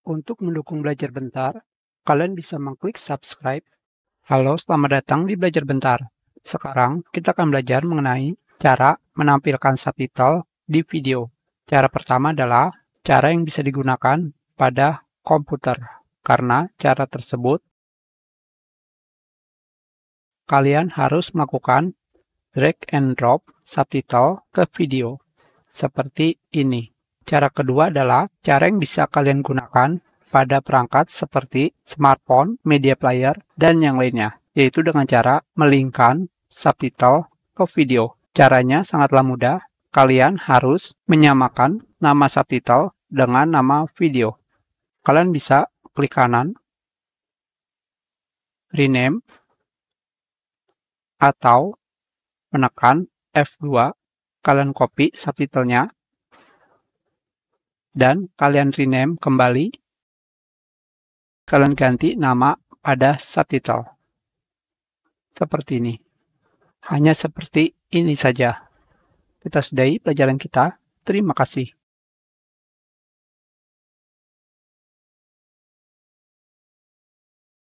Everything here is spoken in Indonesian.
Untuk mendukung Belajar Bentar, kalian bisa mengklik subscribe. Halo, selamat datang di Belajar Bentar. Sekarang kita akan belajar mengenai cara menampilkan subtitle di video. Cara pertama adalah cara yang bisa digunakan pada komputer. Karena cara tersebut, kalian harus melakukan drag and drop subtitle ke video. Seperti ini. Cara kedua adalah cara yang bisa kalian gunakan pada perangkat seperti smartphone, media player, dan yang lainnya, yaitu dengan cara melingkan subtitle ke video. Caranya sangatlah mudah. Kalian harus menyamakan nama subtitle dengan nama video. Kalian bisa klik kanan, rename, atau menekan F2, kalian copy subtitlenya, dan kalian rename kembali, kalian ganti nama pada subtitle. Seperti ini. Hanya seperti ini saja. Kita sudahi pelajaran kita. Terima kasih.